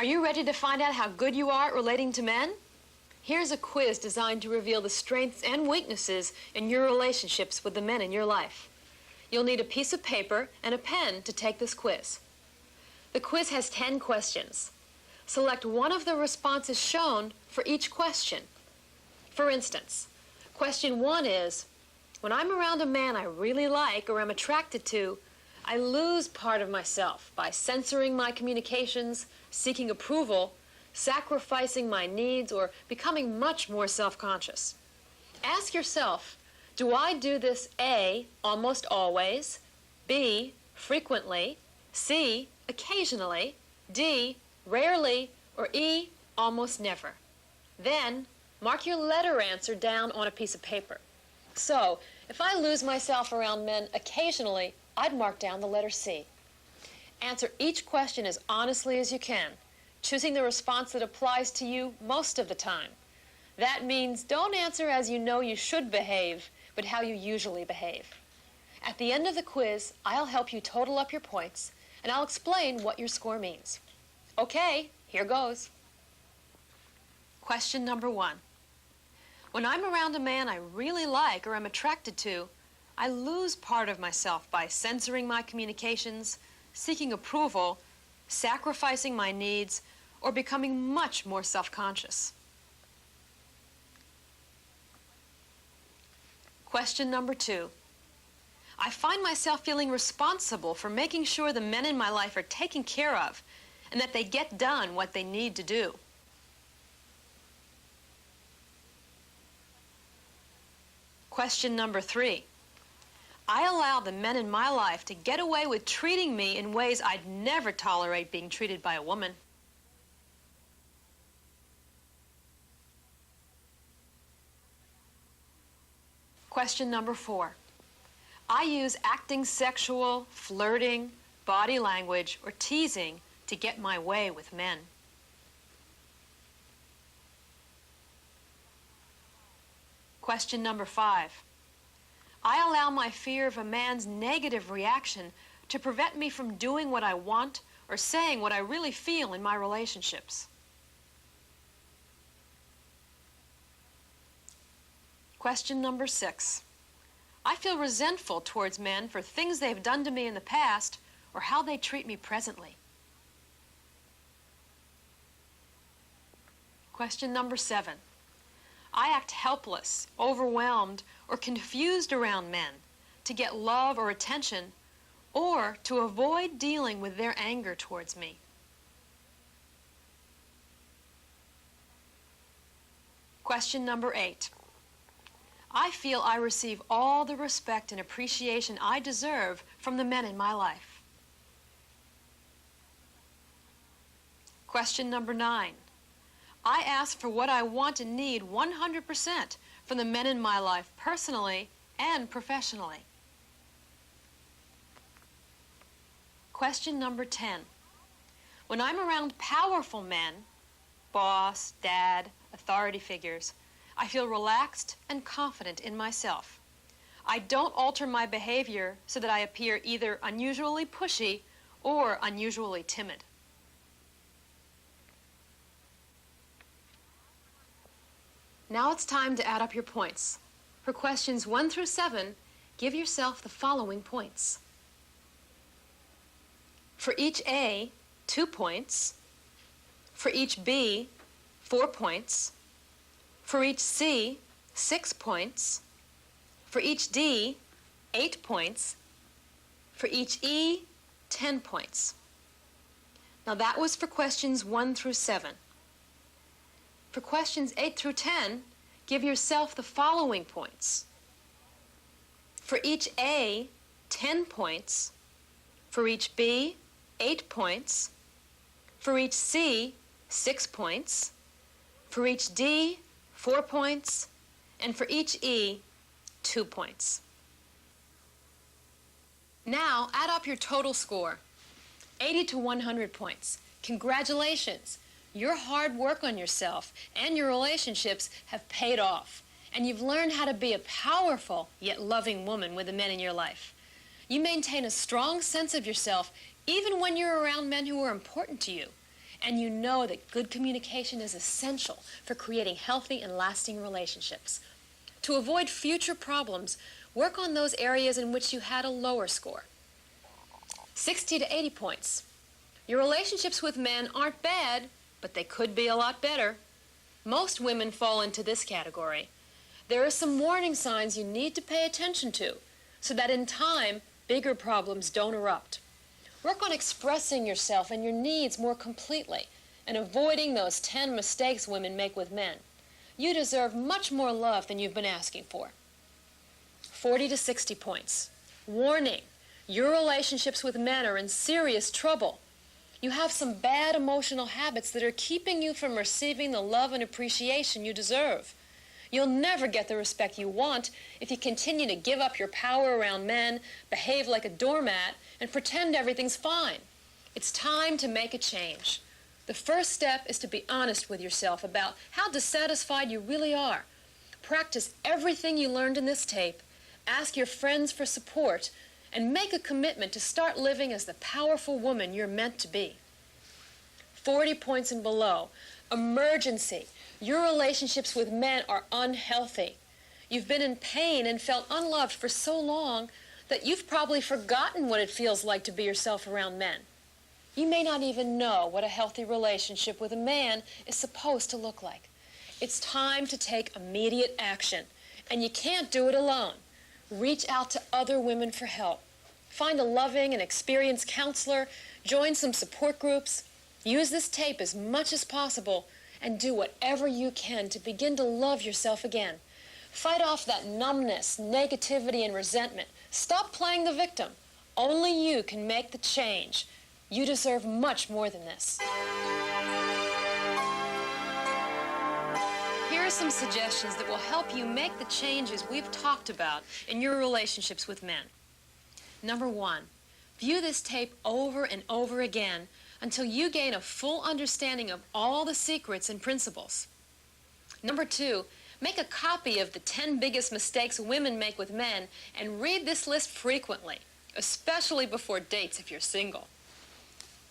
Are you ready to find out how good you are at relating to men? Here's a quiz designed to reveal the strengths and weaknesses in your relationships with the men in your life. You'll need a piece of paper and a pen to take this quiz. The quiz has 10 questions. Select one of the responses shown for each question. For instance, question 1 is, when I'm around a man I really like or am attracted to, I lose part of myself by censoring my communications, seeking approval, sacrificing my needs, or becoming much more self-conscious. Ask yourself, do I do this A, almost always, B, frequently, C, occasionally, D, rarely, or E, almost never? Then, mark your letter answer down on a piece of paper. So, if I lose myself around men occasionally, I'd mark down the letter C. Answer each question as honestly as you can, choosing the response that applies to you most of the time. That means don't answer as you know you should behave, but how you usually behave. At the end of the quiz, I'll help you total up your points, and I'll explain what your score means. Okay, here goes. Question number 1. When I'm around a man I really like or am attracted to, I lose part of myself by censoring my communications, seeking approval, sacrificing my needs, or becoming much more self-conscious. Question number 2. I find myself feeling responsible for making sure the men in my life are taken care of and that they get done what they need to do. Question number 3. I allow the men in my life to get away with treating me in ways I'd never tolerate being treated by a woman. Question number 4. I use acting sexual, flirting, body language, or teasing to get my way with men. Question number 5. I allow my fear of a man's negative reaction to prevent me from doing what I want or saying what I really feel in my relationships. Question number 6. I feel resentful towards men for things they've done to me in the past or how they treat me presently. Question number 7. I act helpless, overwhelmed, or confused around men to get love or attention or to avoid dealing with their anger towards me. Question number 8. I feel I receive all the respect and appreciation I deserve from the men in my life. Question number 9. I ask for what I want and need 100% from the men in my life personally and professionally. Question number 10. When I'm around powerful men, boss, dad, authority figures, I feel relaxed and confident in myself. I don't alter my behavior so that I appear either unusually pushy or unusually timid. Now it's time to add up your points. For questions 1 through 7, give yourself the following points. For each A, 2 points. For each B, 4 points. For each C, 6 points. For each D, 8 points. For each E, 10 points. Now that was for questions 1 through 7. For questions 8 through 10, give yourself the following points. For each A, 10 points. For each B, 8 points. For each C, 6 points. For each D, 4 points. And for each E, 2 points. Now add up your total score. 80 to 100 points. Congratulations! Your hard work on yourself and your relationships have paid off, and you've learned how to be a powerful yet loving woman with the men in your life. You maintain a strong sense of yourself even when you're around men who are important to you, and you know that good communication is essential for creating healthy and lasting relationships. To avoid future problems, work on those areas in which you had a lower score. 60 to 80 points. Your relationships with men aren't bad, but they could be a lot better. Most women fall into this category. There are some warning signs you need to pay attention to so that in time, bigger problems don't erupt. Work on expressing yourself and your needs more completely and avoiding those 10 mistakes women make with men. You deserve much more love than you've been asking for. 40 to 60 points. Warning, your relationships with men are in serious trouble. You have some bad emotional habits that are keeping you from receiving the love and appreciation you deserve. You'll never get the respect you want if you continue to give up your power around men, behave like a doormat, and pretend everything's fine. It's time to make a change. The first step is to be honest with yourself about how dissatisfied you really are. Practice everything you learned in this tape, ask your friends for support, and make a commitment to start living as the powerful woman you're meant to be. 40 points and below. Emergency. Your relationships with men are unhealthy. You've been in pain and felt unloved for so long that you've probably forgotten what it feels like to be yourself around men. You may not even know what a healthy relationship with a man is supposed to look like. It's time to take immediate action, and you can't do it alone. Reach out to other women for help. Find a loving and experienced counselor, join some support groups. Use this tape as much as possible and do whatever you can to begin to love yourself again. Fight off that numbness, negativity, and resentment. Stop playing the victim. Only you can make the change. You deserve much more than this. Here are some suggestions that will help you make the changes we've talked about in your relationships with men. Number 1, view this tape over and over again until you gain a full understanding of all the secrets and principles. Number 2, make a copy of the 10 biggest mistakes women make with men and read this list frequently, especially before dates if you're single.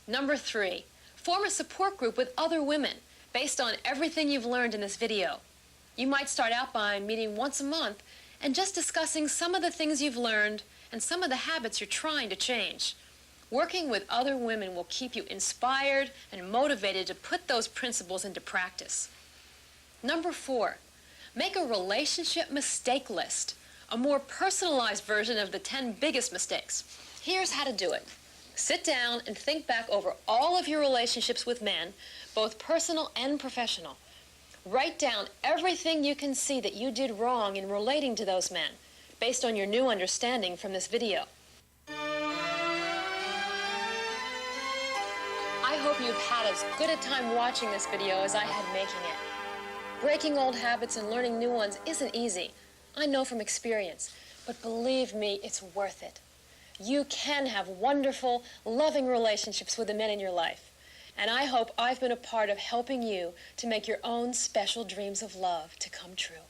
Number 3, form a support group with other women based on everything you've learned in this video. You might start out by meeting once a month and just discussing some of the things you've learned and some of the habits you're trying to change. Working with other women will keep you inspired and motivated to put those principles into practice. Number 4, make a relationship mistake list, a more personalized version of the 10 biggest mistakes. Here's how to do it. Sit down and think back over all of your relationships with men, both personal and professional. Write down everything you can see that you did wrong in relating to those men, based on your new understanding from this video. I hope you've had as good a time watching this video as I had making it. Breaking old habits and learning new ones isn't easy. I know from experience, but believe me, it's worth it. You can have wonderful, loving relationships with the men in your life. And I hope I've been a part of helping you to make your own special dreams of love to come true.